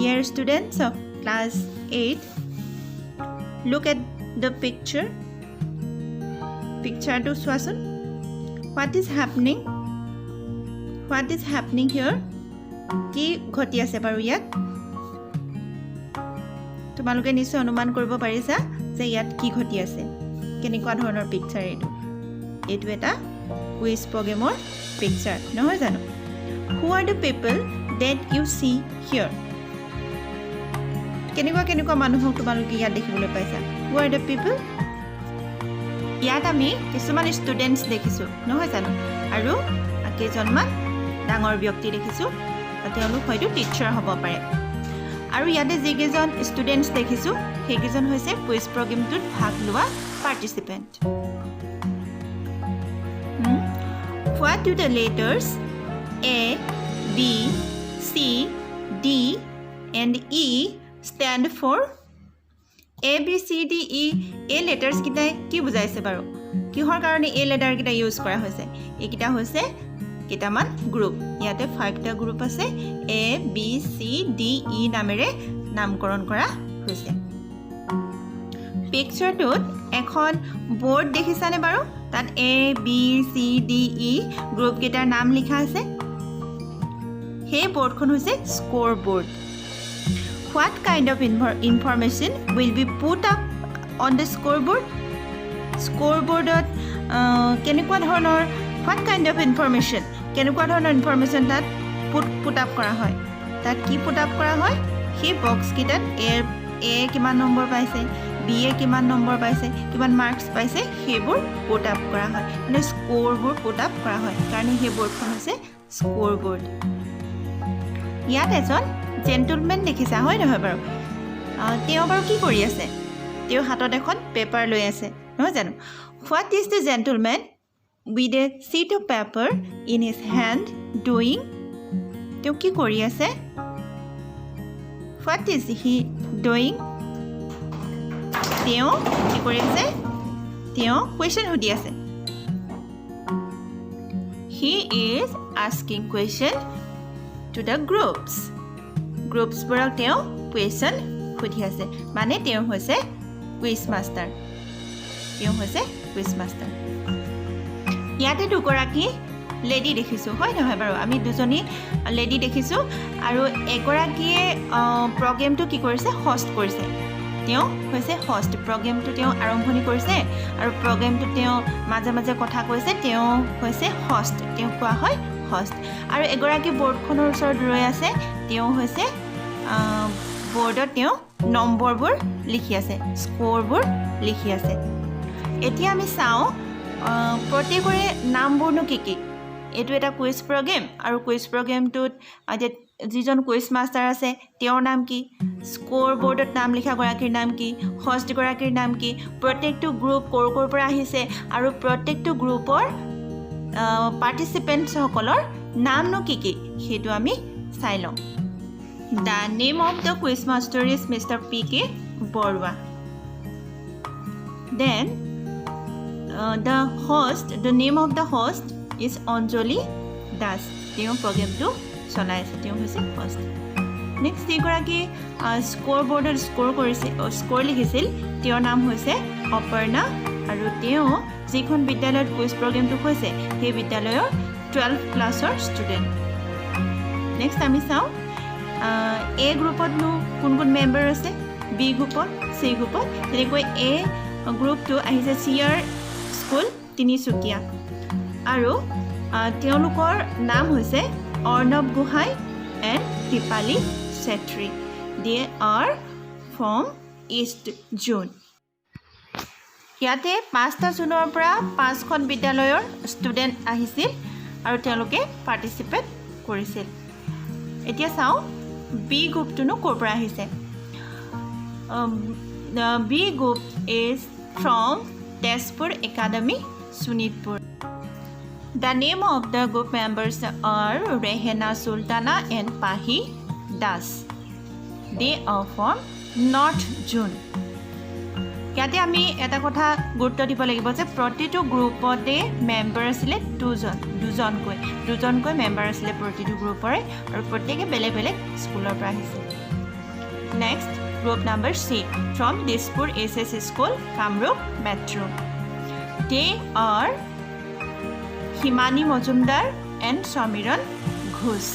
Here students of class 8, look at the picture. Picture to Swasun. What is happening? What is happening here? কি ঘটি আছে বাৰু ইয়াত তোমালোকে নিশ্চয় অনুমান কৰিব পাৰিছা যে ইয়াত কি ঘটি আছে কেনেকুৱা ধৰণৰ পিকচাৰ এইটো এটা কুইজ প্ৰগ্ৰামৰ পিকচাৰ নহয় জানো Who are the people that you see here কেনেকুৱা মানুহক তোমালোকে ইয়াত দেখিবলৈ পাইছা Who are the people ইয়াত আমি কিছুমান ষ্টুডেন্টস দেখিছো নহয় জানো আৰু কেইজনমান ডাঙৰ ব্যক্তি দেখিছো তেওঁলোক হয়তো টিচাৰ হ'ব পাৰে আৰু ইয়াতে যিকেইজন ষ্টুডেন্টস দেখিছো সেইকেইজন হৈছে কুইজ প্ৰগ্ৰামটোত ভাগ লোৱা পাৰ্টিসিপেন্ট What do the letters A, B, C, D and E stand for? A, B, C, D, E এই letters কিটা কি বুজাইছে বাৰু কিহৰ কাৰণে এই letter কিটা ইউজ কৰা হৈছে এইকিটা হৈছে কিটামান গ্ৰুপ ইয়াতে 5টা গ্ৰুপ আছে A, B, C, D, E নামেৰে নামকৰণ কৰা হৈছে পিকচাৰটোত এখন বোৰ্ড দেখিছানে বাৰু তাত A, B, C, D, E group কেইটাৰ নাম লিখা আছে সেই বোৰ্ডখন হৈছে score board What kind of information will be put up on the scoreboard? Scoreboardত কেনেকুৱা ধৰণৰ What kind of information? কেনেকুৱা ধৰণৰ ইনফৰমেশন তাত put up কৰা হয় তাত কি put up কৰা হয় সেই বক্স কিটাত A কিমান নম্বৰ পাইছে B কিমান নম্বৰ পাইছে কিমান মাৰ্কস পাইছে সেইবোৰ put up কৰা হয় মানে স্কোৰবোৰ put up কৰা হয় কাৰণ সেই বোৰ্ডখন হৈছে স্কোৰ বোৰ্ড ইয়াত এজন জেন্টলম্যান দেখিছা হয় নহয় বাৰু তেওঁ বাৰু কি কৰি আছে তেওঁ হাতত এখন পেপাৰ লৈ আছে নহয় জানো What is the gentleman with a sheet of paper in his hand doing তেওঁ কি কৰি আছে What is he doing তেওঁ কি কৰি আছে তেওঁ কোৱেশ্চন সুধি আছে He is asking question to the groups বৰক তেওঁ কোৱেশ্চন সুধি আছে মানে তেওঁ হৈছে কুইজ মাষ্টাৰ ইয়াতে দুগৰাকী লেডি দেখিছো হয় নহয় বাৰু আমি দুজনী লেডি দেখিছো আৰু এগৰাকীয়ে প্ৰগ্ৰামটো কি কৰিছে হোষ্ট কৰিছে তেওঁ হৈছে হোষ্ট প্ৰগ্ৰামটো তেওঁ আৰম্ভণি কৰিছে আৰু প্ৰগ্ৰামটো তেওঁ মাজে কথা কৈছে তেওঁ হৈছে হোষ্ট তেওঁ কোৱা হয় হোষ্ট আৰু এগৰাকী বৰ্ডখনৰ ওচৰত ৰৈ আছে তেওঁ হৈছে বৰ্ডত তেওঁ নম্বৰবোৰ লিখি আছে স্কোৰবোৰ লিখি আছে এতিয়া আমি চাওঁ প্ৰত্যেকৰে নামবোৰনো কি এইটো এটা কুইজ প্ৰগ্ৰাম আৰু কুইজ প্ৰগ্ৰামটোত যিজন কুইজ মাষ্টাৰ আছে তেওঁৰ নাম কি স্কোৰ বৰ্ডত নাম লিখা গৰাকীৰ নাম কি হোষ্ট গৰাকীৰ নাম কি প্ৰত্যেকটো গ্ৰুপ কৰ পৰা আহিছে আৰু প্ৰত্যেকটো গ্ৰুপৰ পাৰ্টিসিপেন্টস সকলৰ নামনো কি সেইটো আমি চাই লওঁ The name of the quiz master is Mr. P.K. Borwa. Then the name of the host is Anjali Das. তেওঁ প্ৰগ্ৰামটো চলাই আছে তেওঁ হৈছে host. Next এগৰাকী স্কোৰ বৰ্ডত স্কোৰ লিখিছিল তেওঁৰ নাম হৈছে অপৰ্ণা আৰু তেওঁ যিখন বিদ্যালয়ত কুইজ প্ৰগ্ৰামটো হৈছে সেই বিদ্যালয়ৰ 12 ক্লাছৰ ষ্টুডেণ্ট নেক্সট আমি চাওঁ A গ্ৰুপতনো কোন মেম্বাৰ আছে B গ্ৰুপত C গ্ৰুপত তেনেকৈ A গ্ৰুপটো আহিছে চিয়াৰ স্কুল তিনিচুকীয়া আৰু তেওঁলোকৰ নাম হৈছে Arnab Gohain and Dipali Chetri they are from east zone ইয়াতে 5টা জোনৰ পৰা 5খন বিদ্যালয়ৰ ষ্টুডেণ্ট আহিছিল আৰু তেওঁলোকে পাৰ্টিসিপেট কৰিছিল এতিয়া চাওঁ B গ্ৰুপটোনো ক'ৰ পৰা আহিছে B group is from Tezpur Academy, Sunitpur. The name of the group members are Rehena Sultana and Pahi Das. They are from North June. ইয়াতে আমি এটা কথা গুৰুত্ব দিব লাগিব যে প্ৰতিটো গ্ৰুপতে মেম্বাৰ আছিল দুজনকৈ মেম্বাৰ আছিল প্ৰতিটো গ্ৰুপৰে আৰু প্ৰত্যেকে বেলেগ স্কুলৰ পৰা আহিছিল Next, group number C from Dispur SS School, Kamrup Metro. They are Himani Mojumdar and Samiran Ghosh.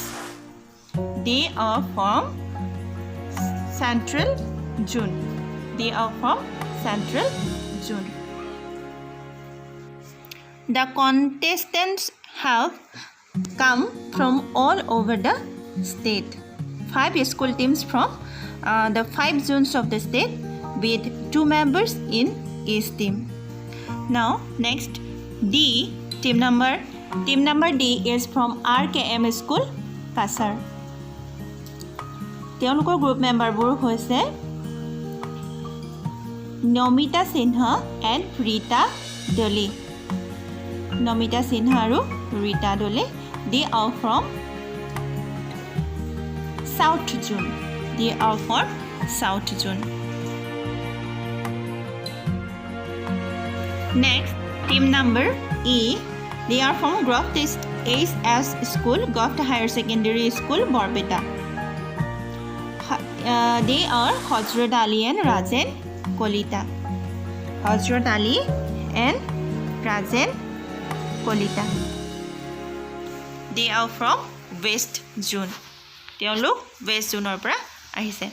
They are from Central June. They are from Central June. The contestants have come from all over the state. 5 school teams from the 5 zones of the state with 2 members in each team. Now next, D team number D is from RKM School, Kasar. তেওঁলোকৰ group মেম্বাৰবোৰ হৈছে Namita Sinha and Rita Dole. Namita Sinha আৰু ৰীতা ডলে. They are from South June. They are from South June. Next, team number E. They are from Goft HS School, Goft Higher Secondary School, Borbeta. They are Hazrat Ali and Rajen Kolita. Hazrat Ali and Rajen Kolita. They are from West June. তেওঁলোক West June পৰা আহিছে.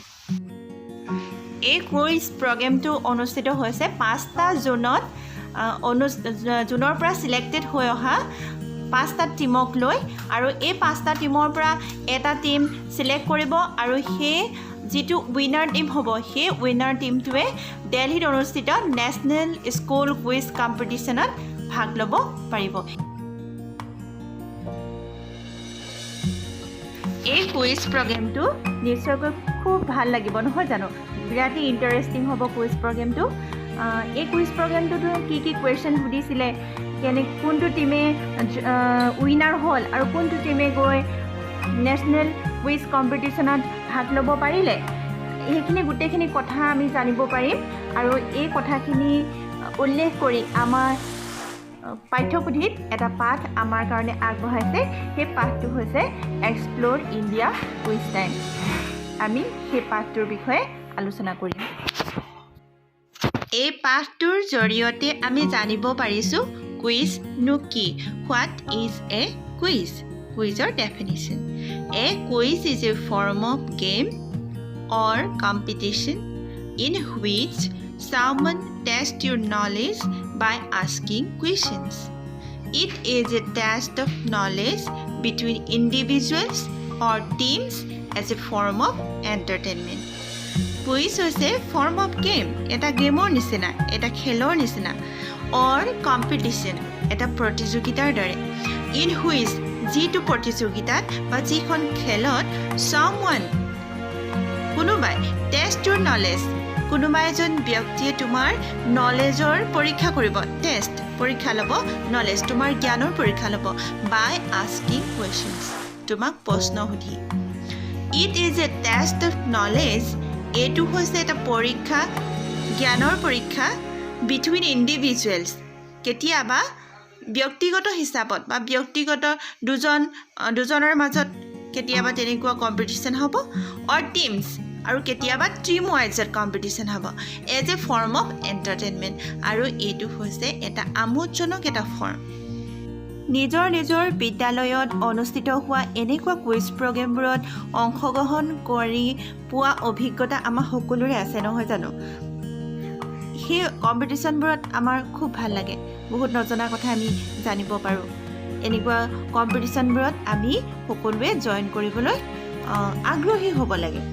এই quiz প্ৰগ্ৰামটো অনুষ্ঠিত হৈছে 5টা জুনত জুনৰ পৰা সিলেক্টেড হৈ অহা 5টা টিমক লৈ, আৰু এই 5টা টিমৰ পৰা এটা টিম সিলেক্ট কৰিব, আৰু সেই যিটো উইনাৰ টিম হ'ব সেই উইনাৰ টিমটোৱে দিল্লীত অনুষ্ঠিত নেশ্যনেল স্কুল কুইজ কম্পিটিশ্যনত ভাগ ল'ব পাৰিব। এই কুইজ প্ৰগ্ৰামটো নিশ্চয়কৈ খুব ভাল লাগিব নহয় জানো? বিৰাটেই ইণ্টাৰেষ্টিং হ'ব কুইজ প্ৰগ্ৰামটো। এই কুইজ প্ৰগ্ৰামটোতো কি কুৱেশ্যন সুধিছিলে, কোনটো টিমে উইনাৰ হ'ল আৰু কোনটো টিমে গৈ নেশ্যনেল কুইজ কম্পিটিশ্যনত ভাগ ল'ব পাৰিলে, সেইখিনি গোটেইখিনি কথা আমি জানিব পাৰিম। আৰু এই কথাখিনি উল্লেখ কৰি আমাৰ পাঠ্যপুথিত এটা পাঠ আমাৰ কাৰণে আগবঢ়াইছে। সেই পাঠটো হৈছে এক্সপ্ল'ৰ ইণ্ডিয়া কুইজ টাইম। আমি সেই পাঠটোৰ বিষয়ে আলোচনা কৰিম। এই পাঠটোৰ জৰিয়তে আমি জানিব পাৰিছোঁ কুইজনো কি। What is a quiz? কুইজৰ definition. A quiz is a form of game or competition in which someone tests your knowledge by asking questions. It is a test of knowledge between individuals or teams as a form of entertainment. Quiz is a form of game. Eta gameor nisina, eta khelor nisina, or competition, eta protijogitar dare. In which jitu protijogitat ba jikhon khelot someone kunubai test your knowledge. কোনোবা এজন ব্যক্তিয়ে তোমাৰ নলেজৰ পৰীক্ষা কৰিব, test পৰীক্ষা ল'ব, knowledge তোমাৰ জ্ঞানৰ পৰীক্ষা ল'ব বাই আস্কিং কুৱেশ্যনছ, তোমাক প্ৰশ্ন সুধি। It is a taste of knowledge. এইটো হৈছে এটা পৰীক্ষা, জ্ঞানৰ পৰীক্ষা বিটুইন ইণ্ডিভিজুৱেলছ। কেতিয়াবা ব্যক্তিগত হিচাপত বা ব্যক্তিগত দুজনৰ মাজত কেতিয়াবা তেনেকুৱা কম্পিটিশ্যন হ'ব, অৰ টিমছ, আৰু কেতিয়াবা টিম ৱাইজত কম্পিটিশ্যন হ'ব as a form of entertainment. আৰু এইটো হৈছে এটা আমোদজনক এটা ফৰ্ম। নিজৰ নিজৰ বিদ্যালয়ত অনুষ্ঠিত হোৱা এনেকুৱা কুইজ প্ৰগ্ৰেমবোৰত অংশগ্ৰহণ কৰি পোৱা অভিজ্ঞতা আমাৰ সকলোৰে আছে নহয় জানো? সেই কম্পিটিশ্যনবোৰত আমাৰ খুব ভাল লাগে, বহুত নজনা কথা আমি জানিব পাৰোঁ। এনেকুৱা কম্পিটিশ্যনবোৰত আমি সকলোৱে জইন কৰিবলৈ আগ্ৰহী হ'ব লাগে।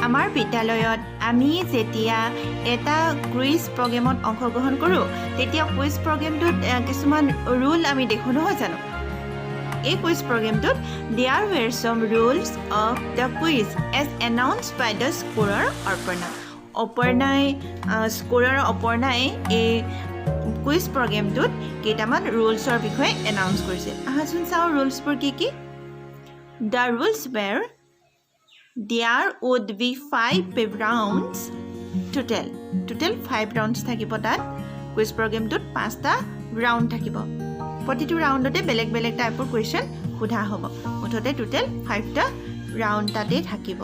আমাৰ বিদ্যালয়ত আমি যেতিয়া এটা কুইজ প্ৰগ্ৰেমত অংশগ্ৰহণ কৰোঁ তেতিয়া কুইজ প্ৰগ্ৰেমটোত কিছুমান ৰুল আমি দেখোঁ নহয় জানো? এই quiz প্ৰগ্ৰেমটোত there were some rules of the quiz as announced by the scorer অপৰ্ণাই এই কুইজ প্ৰগ্ৰেমটোত কেইটামান ৰুলছৰ বিষয়ে এনাউন্স কৰিছে। আহাচোন চাওঁ ৰুলছবোৰ কি কি। The rules were there would be 5 rounds total 5 rounds থাকিব। তাত কুইজ প্ৰগ্ৰেমটোত 5টা ৰাউণ্ড থাকিব, প্ৰতিটো ৰাউণ্ডতে বেলেগ বেলেগ টাইপৰ কুৱেশ্যন সোধা হ'ব। মুঠতে টোটেল 5টা ৰাউণ্ড তাতে থাকিব।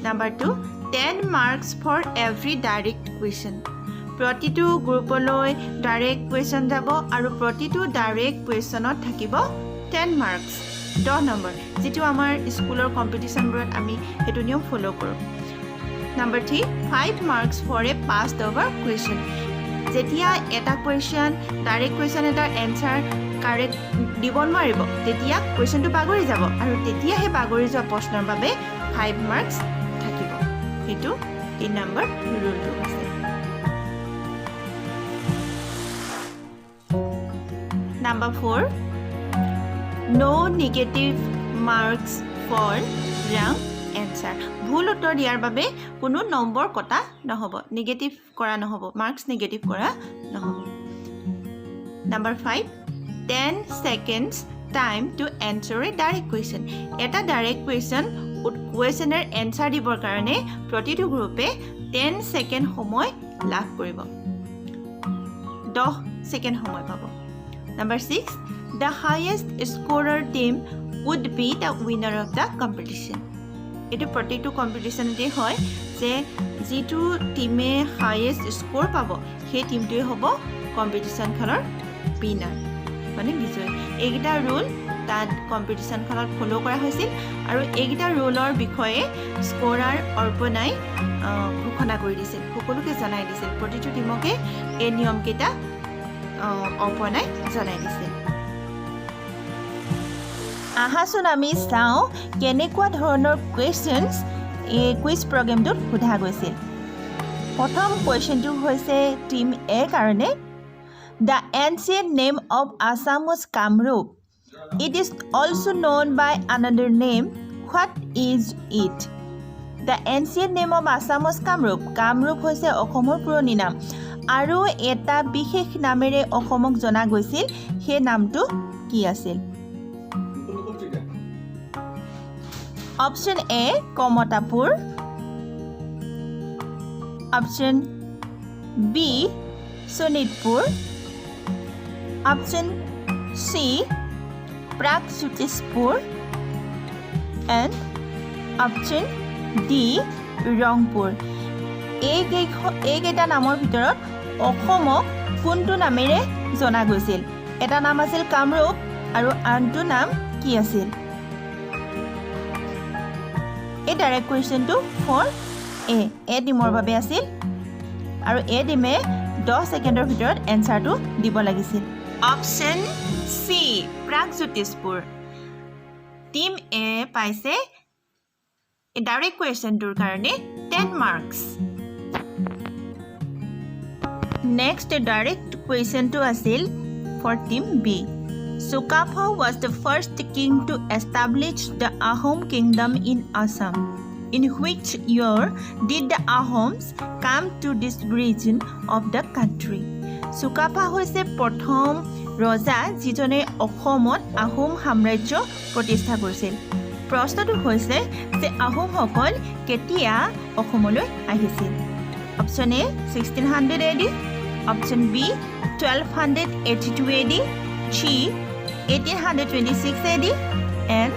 Number 2, 10 marks for every direct question. প্ৰতিটো গ্ৰুপলৈ ডাইৰেক্ট কুৱেশ্যন যাব আৰু প্ৰতিটো ডাইৰেক্ট কুৱেশ্যনত থাকিব 10 মাৰ্কছ 10 নম্বৰ যেটো আমাৰ স্কুলৰ কম্পিটিশনবোৰত আমি হেতু নিয়ম ফলো কৰোঁ Number 3, 5 marks for a passed over question. যেতিয়া এটা কুৱেশ্যন ডাইৰেক্ট কুৱেশ্যন এটাৰ এনসাৰ কাৰেক্ট দিব নোৱাৰিব তেতিয়া কুৱেশ্যনটো বাগৰি যাব আৰু তেতিয়া হে বাগৰি যোৱা প্ৰশ্নৰ বাবে 5 মাৰ্কছ থাকিব হেতু 3 নম্বৰ ৰুলটো আছে Number 4, no negative marks for wrong answer. ভুল উত্তৰ দিয়াৰ বাবে কোনো নম্বৰ কটা নহব নেগেটিভ কৰা নহব মাৰ্কস নেগেটিভ কৰা নহব Number 5, 10 seconds time to answer a direct question. এটা ডাইৰেক্ট কুৱেশ্যনৰ এনসাৰ দিবৰ কাৰণে প্ৰতিটো গ্ৰুপে 10 সেকেন্ড সময় লাভ কৰিব 10 সেকেন্ড সময় পাব Number 6, the highest scorer team would be the winner of the competition. এটো প্ৰতিটো কম্পিটিশনতে হয় যে যেটো টিমে হাইয়েস্ট স্কোৰ পাব সেই টিমটোৱে হ'ব কম্পিটিশনখনৰ উইনাৰ মানে বিজয়ী এইগিটা ৰুল তাত কম্পিটিশনখনত ফলো কৰা হৈছিল আৰু এইগিটা ৰুলৰ বিষয়ে স্কোৰাৰ অৰ্পণাই ঘোষণা কৰি দিছিল সকলোকে জনাই দিছিল প্ৰতিটো টিমকে এই নিয়মকেইটা অৰ্পণাই জনাই দিছিল আহাচোন আমি চাওঁ কেনেকুৱা ধৰণৰ কোৱেশ্চনছ এই কুইজ প্ৰগ্ৰামটোত সোধা গৈছিল প্ৰথম কোৱেশ্চনটো হৈছে টিম এ কাৰণে The ancient name of Assam was Kamrup. It is also known by another name. What is it? The ancient name of Assam was Kamrup. Kamrup হৈছে অসমৰ পুৰণি নাম আৰু এটা বিশেষ নামেৰে অসমক জনা গৈছিল সেই নামটো কি আছিল Option A, Komotapur. Option B, Sonitpur. Option C, Pragjyotispur. And option D, Rangpur. এইকেইটা নামৰ ভিতৰত অসমক কোনটো নামেৰে জনা গৈছিল এটা নাম আছিল কামৰূপ আৰু আনটো নাম কি আছিল এই ডাইৰেক্ট কুৱেশ্চনটো ফৰ এ টিমৰ বাবে আছিল আৰু এ টিমে 10 সেকেন্ডৰ ভিতৰত এনসাৰটো দিব লাগিছিল অপচন সি প্ৰাগজ্যোতিষপুৰ টিম এ পাইছে এই ডাইৰেক্ট কুৱেশ্চনটোৰ কাৰণে 10 মাৰ্কস নেক্সট ডাইৰেক্ট কুৱেশ্চনটো আছিল for team B Sukapha was the first king to establish the Ahom kingdom in Assam. In which year did the Ahoms come to this region of the country? Sukapha হৈছে প্ৰথম ৰজা যিজনে অসমত আহোম সাম্ৰাজ্য প্ৰতিষ্ঠা কৰিছিল প্ৰশ্নটো হৈছে যে আহোমসকল কেতিয়া অসমলৈ আহিছিল option A 1600 AD option B 1282 AD C 1826 AD and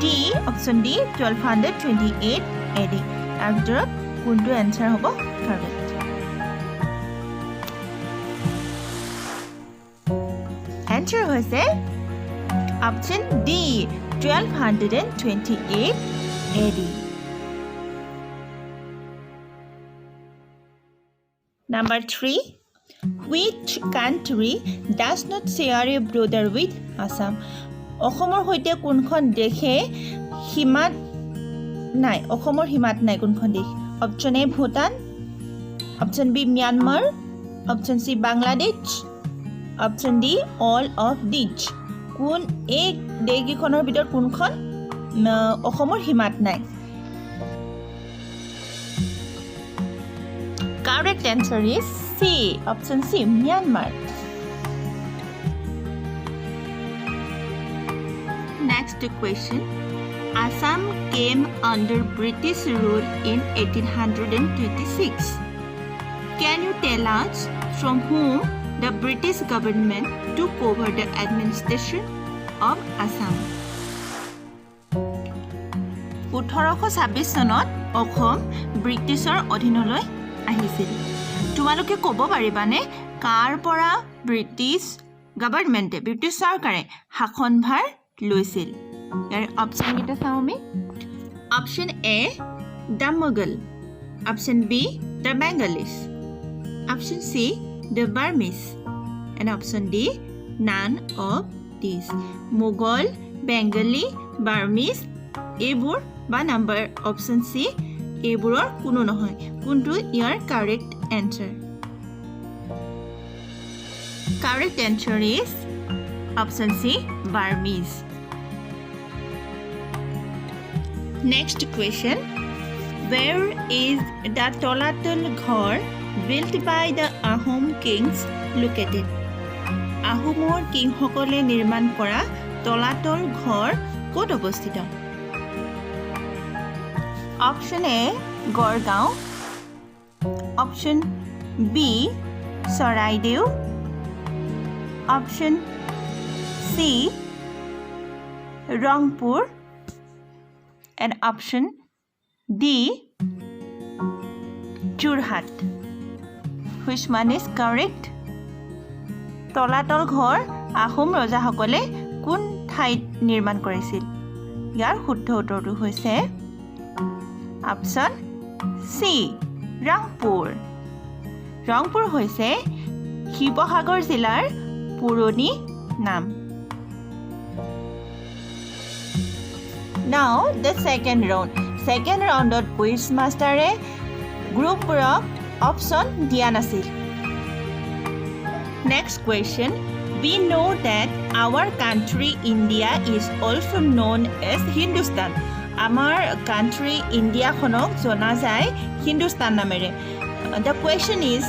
D option D 1228 AD তাৰ ভিতৰত কোনটো এনসাৰ হ'ব কাৰেক্ট এনসাৰ হৈছে option D 1228 AD Number 3, which country does not share a border with Assam? অসমৰ হৈতে কোনখন দেশে হিমাত নাই অসমৰ হিমাত নাই কোনখন দেশ option A Bhutan option B Myanmar option C Bangladesh option D all of these কোন এই দেশকেইখনৰ ভিতৰত কোনখন অসমৰ হিমাত নাই Correct answer is C. Option C, Myanmar. Next question. Assam came under British rule in 1826. Can you tell us from whom the British government took over the administration of Assam? 1826 চনত অসম ব্ৰিটিছৰ অধীনলৈ আহিছিল তোমালোকে ক'ব পাৰিবানে কাৰ পৰা ব্ৰিটিছ গভৰ্ণমেণ্টে ব্ৰিটিছ চৰকাৰে শাসনভাৰ লৈছিল ইয়াৰ অপশ্যন কেইটা চাওঁ আমি option A the Mughal option B the Bengalis option C the Burmese and option D none of this Mughal Bengali Burmese এইবোৰ বা নাম্বাৰ অপশ্যন চি এইবোৰৰ কোনো নহয় কোনটো ইয়াৰ correct answer Correct answer is option C, Burmese. Next question. Where is the Tolatal Ghor built by the Ahom kings located? Ahomor king hokole nirman kora Tolatal Ghor kot obostito? Option A, Gorgaon. Option B, Saraideo. Option C, Rangpur, and option D, Jorhat. Which one is correct? Tolatal Ghor Ahom Raja সকলে কোন ঠাইত নিৰ্মাণ কৰিছিল ইয়াৰ শুদ্ধ উত্তৰটো হৈছে option C Rangpur Rangpur হৈছে শিৱসাগৰ জিলাৰ পুৰণি নাম Now the second roundত কুইজ মাষ্টাৰে গ্ৰুপবোৰক অপশ্যন দিয়া নাছিল Next question We know that our country India is also known as Hindustan আমাৰ country India খনক জনা যায় Hindustan নামেৰে The question is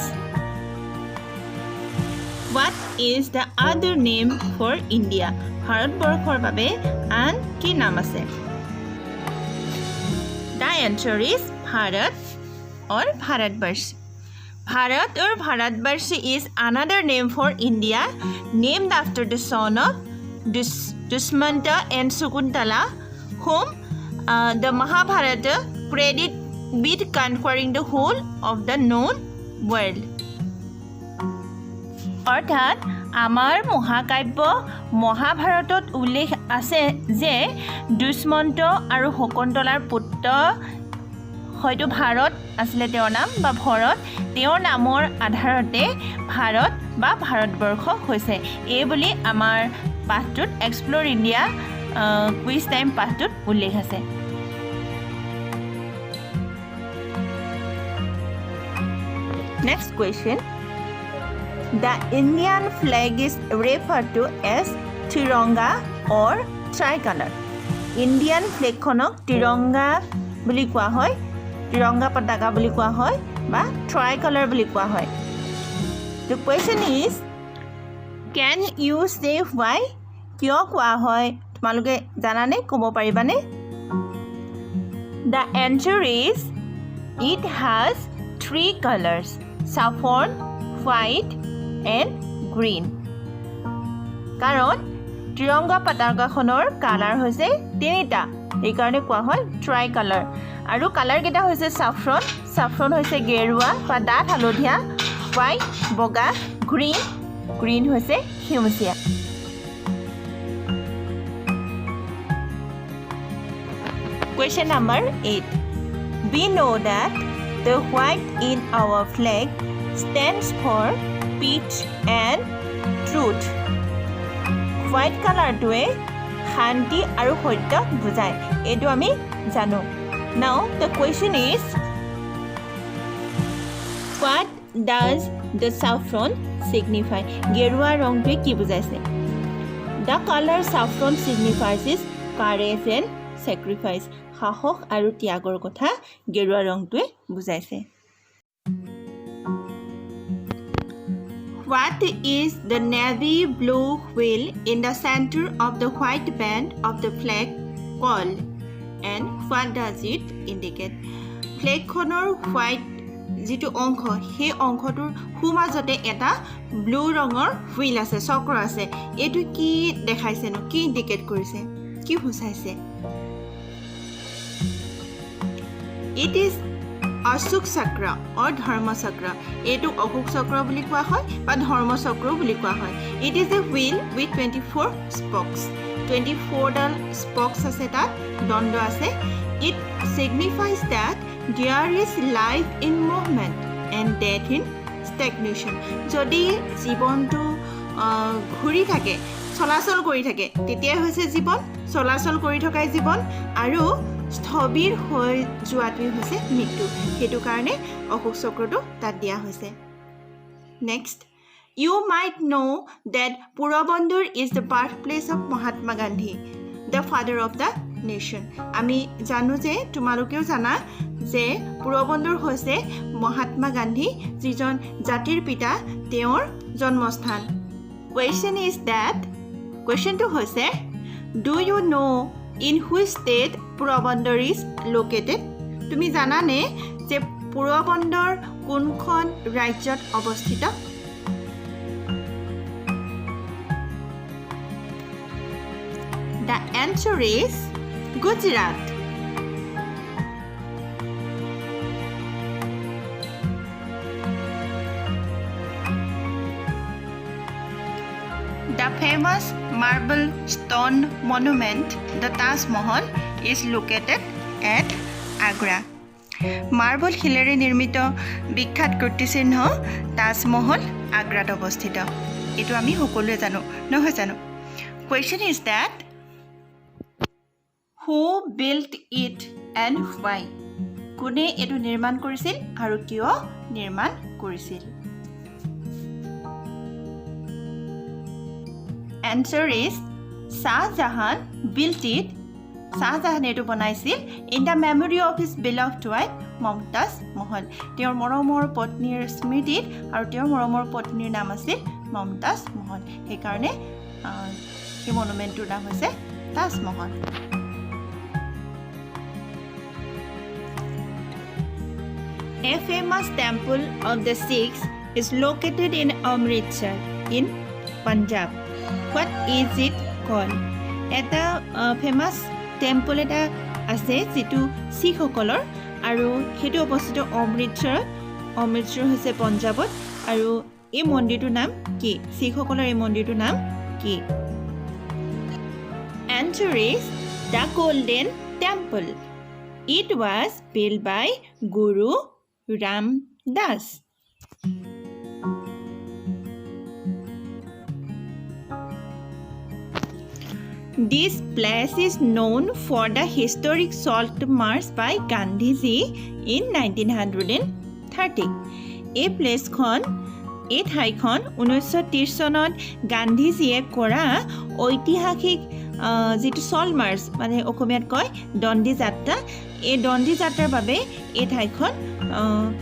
What is the other name for India? ভাৰতবৰ্ষৰ বাবে আন কি নাম আছে? The answer is Bharat or Bharatvarsh. Bharat or Bharatvarsh is another name for India named after the son of Dushmanta and Shakuntala whom the Mahabharata credited with conquering the whole of the known world. অৰ্থাৎ আমাৰ মহাকাব্য মহাভাৰতত উল্লেখ আছে যে দুষ্মন্ত আৰু শকুন্তলাৰ পুত্ৰ হয়তো ভাৰত আছিল তেওঁৰ নাম বা ভৰত তেওঁৰ নামৰ আধাৰতে ভাৰত বা ভাৰতবৰ্ষ হৈছে এই বুলি আমাৰ পাঠটোত এক্সপ্লোৰ ইণ্ডিয়া কুইজ টাইম পাঠটোত উল্লেখ আছে Next question The Indian flag is referred to as Tiranga or tricolor. Indian flag khonok Tiranga বুলি কোৱা হয় Tiranga পতাকা বুলি কোৱা হয় বা tricolor বুলি কোৱা হয় The question is Can you say why কিয় কোৱা হয় তোমালোকে জানানে ক'ব পাৰিবানে The answer is It has three colors saffron white and green কাৰণ ত্ৰিৰংগা পতাকাখনৰ কালাৰ হৈছে তিনিটা এই কাৰণে কোৱা হয় ট্ৰাই কালাৰ আৰু কালাৰ কেইটা হৈছে সাফ্ৰন হৈছে গেৰুৱা বা ডাঠ হালধীয়া হোৱাইট বগা গ্ৰীন হৈছে সেউজীয়া Question number 8 We know that the white in our flag stands for peace and truth. White color toye shanti aru sotya bujai. Etu ami jano. Now the question is what does the saffron signify? Gerua rong tu ki bujaise? The color saffron signifies is courage and sacrifice. Sahok aru tyagor kotha gerua rong tu bujaise. What is the navy blue wheel in the center of the white band of the flag called and what does it indicate? Flag khonor white jitu onkho he onkhotur humajate eta blue rongor wheel ase chokra ase etu ki dekhaise no ki indicate korise ki busaise It is Ashok Chakra or Dharma Chakra. Etu Ashok Chakra বুলি কোৱা হয় বা ধৰ্ম চক্ৰ বুলি কোৱা হয়. It is a wheel with 24 spokes. 24 Dal spokes আছে তাত, দণ্ড আছে. It signifies that there is life in movement and death in stagnation. যদি জীৱনটো ঘূৰি থাকে, চলাচল কৰি থাকে, তেতিয়াই হৈছে জীৱন, চলাচল কৰি থকাই জীৱন, আৰু স্থবিৰ হৈ যোৱাটোৱেই হৈছে মৃত্যু. সেইটো কাৰণে অশোক চক্ৰটো তাত দিয়া হৈছে. Next, you might know that Purabandar is the birthplace of Mahatma Gandhi, the father of the nation. আমি জানো যে, তোমালোকেও জানা যে পুৰবন্দৰ হৈছে মহাত্মা গান্ধী যিজন জাতিৰ পিতা, তেওঁৰ জন্মস্থান. Question is that, questionটো হৈছে, do you know in which state Purabandar is located? তুমি জানানে যে পুৰবন্দৰ কোনখন ৰাজ্যত অৱস্থিত? The answer is Gujarat. The famous marble stone monument, the Taj Mahal, is located at Agra. Marble শিলেৰে নিৰ্মিত বিখ্যাত কীৰ্তিচিহ্ন তাজমহল আগ্ৰাত অৱস্থিত. এইটো আমি সকলোৱে জানো, নহয় জানো? Question is that, who built it and why? কোনে এইটো নিৰ্মাণ কৰিছিল আৰু কিয় নিৰ্মাণ কৰিছিল? Answer is Shah Jahan built it. Shah Jahan এইটো বনাইছিল in the memory of his beloved wife Mumtaz Mahal. তেওঁৰ মৰমৰ পত্নীৰ স্মৃতিত, আৰু তেওঁৰ মৰমৰ পত্নীৰ নাম আছিল মমতাজ মহল. সেইকাৰণে এই মনুমেণ্টটোৰ নাম হৈছে Taj Mahal. A famous temple of the Sikhs is located in Amritsar in Punjab. What is it called? এটা ফেমাছ টেম্পল এটা আছে যিটো শিখসকলৰ, আৰু সেইটো অৱস্থিত অমৃতসৰত. অমৃতসৰ হৈছে পঞ্জাৱত, আৰু এই মন্দিৰটোৰ নাম কি? শিখসকলৰ এই মন্দিৰটোৰ নাম কি? Answer is the Golden Temple. It was built by Guru Ramdas. This place is known for the historic salt march by Gandhiji in 1930. এই প্লেচখন, এই ঠাইখন 1930 চনত গান্ধীজীয়ে কৰা ঐতিহাসিক যিটো সল্ট মাৰ্চ, মানে অসমীয়াত কয় দণ্ডি যাত্ৰা, এই দণ্ডি যাত্ৰাৰ বাবে এই ঠাইখন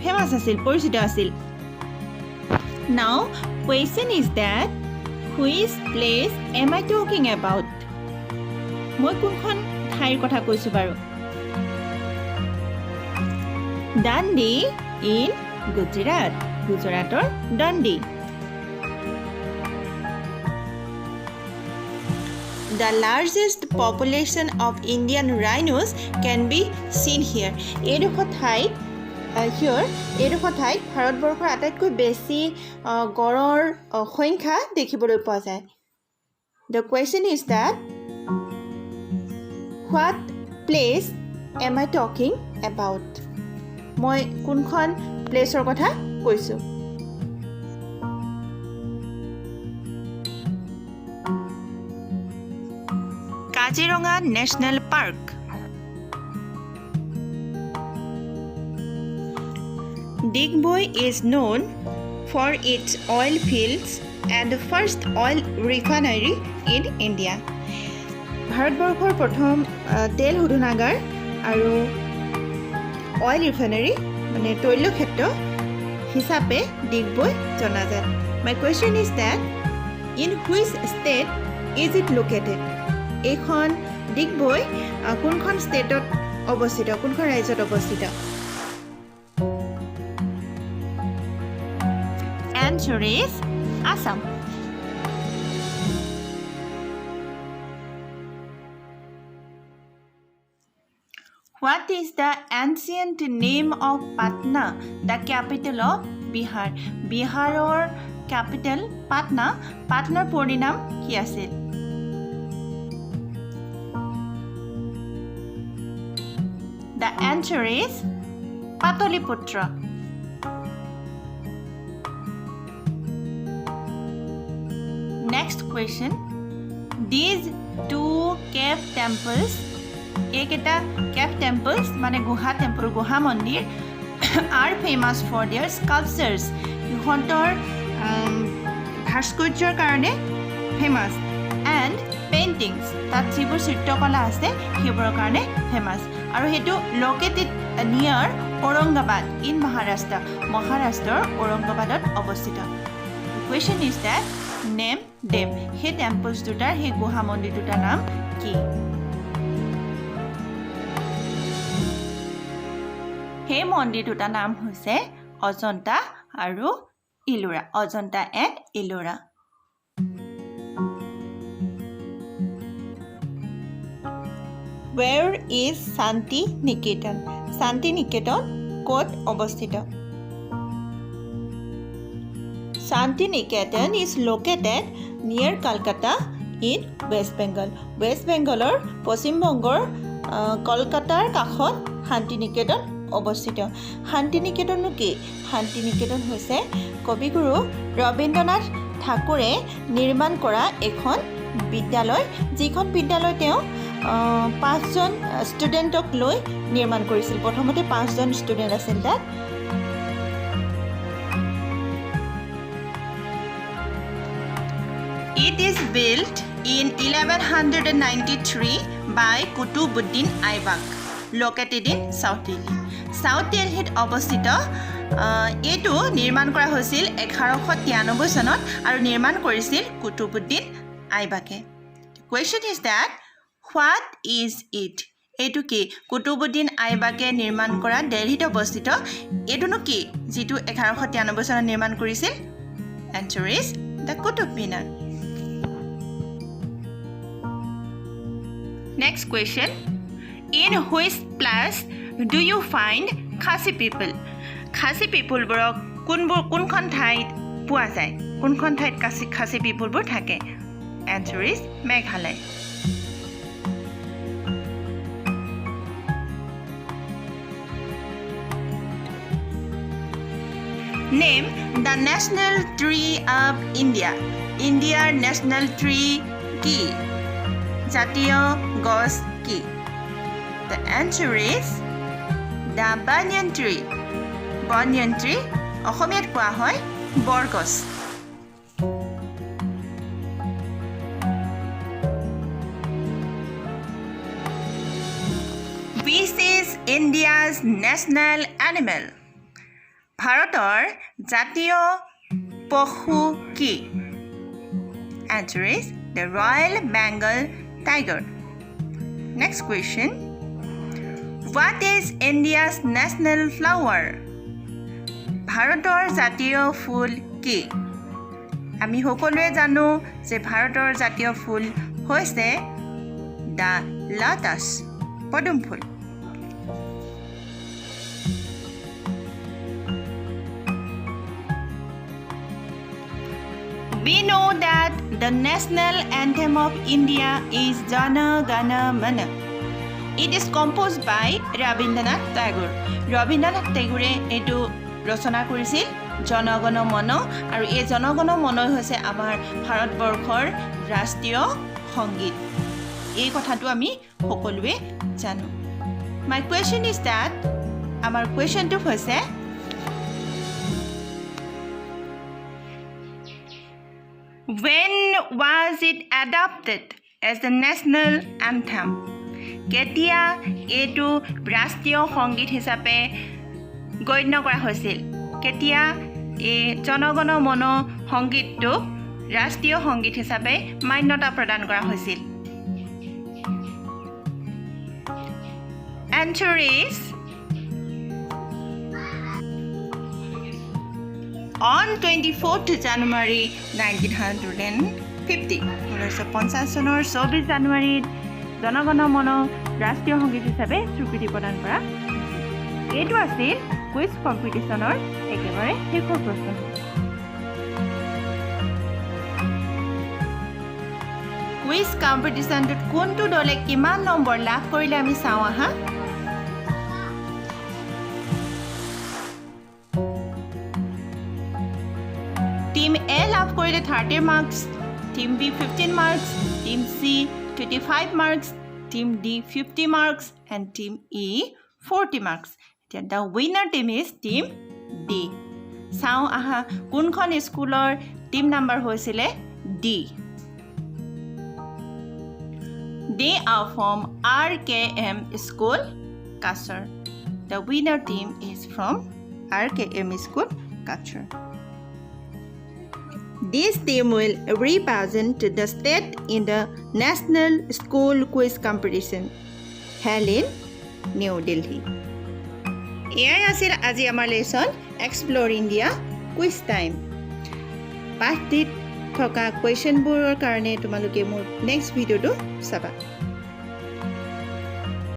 ফেমাছ আছিল, পৰিচিত আছিল. Now question is that, which place am I talking about? মই কোনখন ঠাইৰ কথা কৈছোঁ বাৰু? দাণ্ডি ইন গুজৰাট, গুজৰাটৰ Dandi. The largest population of Indian rhinos can be seen here. এইডোখৰ ঠাইত ভাৰতবৰ্ষৰ আটাইতকৈ বেছি গড়ৰ সংখ্যা দেখিবলৈ পোৱা যায়. The question is that, what place am I talking about? মই কোনখন প্লেচৰ কথা কৈছোঁ? Kaziranga national park. Digboi is known for its oil fields and the first oil refinery in India. ভাৰতবৰ্ষৰ প্ৰথম তেল শোধনাগাৰ আৰু অইল ৰিফাইনাৰী, মানে তৈল ক্ষেত্ৰ হিচাপে ডিগবৈ জনাজাত. My question is that, in which state is it located? এইখন ডিগবৈ কোনখন ষ্টেটত অৱস্থিত, কোনখন ৰাজ্যত অৱস্থিত? Answer is Assam. What is the ancient name of Patna, the capital of Bihar? Biharor capital Patna. Patnar puri naam ki asil? The answer is Pataliputra. Next question. These two cave temples, eketa cave temples mane guha temple, guha mandir are famous for their sculptures. Ihontor bhaskurjor karone famous and paintings. Tat jibur chitrokala ase hebor karone famous. Aru hetu located near Aurangabad in Maharashtra. Maharashtra Aurangabadot obostito. The question is that name them. He temples dutar, he guha mandir dutar naam ki? He mandir dutar naam hoise Ajanta aru Ellora. Ajanta and Ellora. Where is Santi Niketan? Santi Niketan kot obostito? Santi Niketan is located near Calcutta in West Bengal. West Bengalor Paschim Bongor Kolkatar kakhot Santi Niketan obostito. Santi Niketan ki? Santi Niketan hoise Kobiguru Rabindranath Thakure nirman kora ekhon bidyaloy, jikhon bidyaloy teo 5 জন ষ্টুডেণ্টক লৈ নিৰ্মাণ কৰিছিল। প্ৰথমতে 5 জন student আছিল তাত। It is built in 1193 by Qutubuddin Aibak, located in South Delhi. South Delhi অৱস্থিত। এইটো নিৰ্মাণ কৰা হৈছিল 1193 চনত আৰু নিৰ্মাণ কৰিছিল Qutubuddin আইবাকে। Question is that what is it? এইটো কি? কুতুবুদ্দিন আইবাকে নিৰ্মাণ কৰা দিল্লীত অৱস্থিত এইটোনো কি যিটো 1193 চনত নিৰ্মাণ কৰিছিল? Answer is the Qutub Minar. Next question. In which place do you find Khasi people? Khasi people borok kunkhon thait পোৱা যায়? কোনখন ঠাইত Khasi people বোৰ থাকে? Answer is Meghalaya. Name the national tree of India. India's national tree ki? Jatiyo gos ki? The answer is the banyan tree. Banyan tree অসমীয়াত কোৱা হয় বৰগছ। Which is India's national animal? ভাৰতৰ জাতীয় পশু কি? Answer is the Royal Bengal tiger. Next question. What is India's national flower? ভাৰতৰ জাতীয় ফুল কি? আমি সকলোৱে জানো যে ভাৰতৰ জাতীয় ফুল হৈছে the lotus, পদুম ফুল। We know that the national anthem of India is Jana Gana Mana. It is composed by Rabindranath Tagore. Rabindranath Tagore etu ৰচনা কৰিছিল জনগণ মন আৰু এই জনগণ মন হৈছে আমাৰ ভাৰতবৰ্ষৰ ৰাষ্ট্ৰীয় সংগীত। এই কথাটো আমি সকলোৱে জানো। My question is that আমাৰ কুৱেশ্যনটো হৈছে When was it adopted as the national anthem? কেতিয়া এইটো ৰাষ্ট্ৰীয় সংগীত হিচাপে গণ্য কৰা হৈছিল? কেতিয়া এই জনগণ মন সংগীতটো ৰাষ্ট্ৰীয় সংগীত হিচাপে মান্যতা প্ৰদান কৰা হৈছিল? Answer is on 24th January 1950. 1950 চনৰ 24 জানুৱাৰীত জনগণ মন ৰাষ্ট্ৰীয় সংগীত হিচাপে স্বীকৃতি প্ৰদান কৰা এইটো আছিল কুইজ কম্পিটিশ্যনৰ একেবাৰে শেষৰ প্ৰশ্ন কুইজ কম্পিটিশ্যনটোত কোনটো দলে কিমান নম্বৰ লাভ কৰিলে আমি চাওঁ আহা টিম এ লাভ কৰিলে 30 marks team B 15 marks team C 25 marks team D 50 marks and team E 40 marks এতিয়া the winner team is team D চাওঁ আহা কোনখন স্কুলৰ টিম নাম্বাৰ হৈছিলে D They are from RKM School, Kasar. The winner team is from RKM School, Kasar. This team will represent the state in the National School Quiz Competition held in New Delhi. Here is our lesson, Explore India Quiz Time. Pathit থকা কুৱেশ্যনবোৰৰ কাৰণে তোমালোকে মোৰ next ভিডিঅ'টো চাবা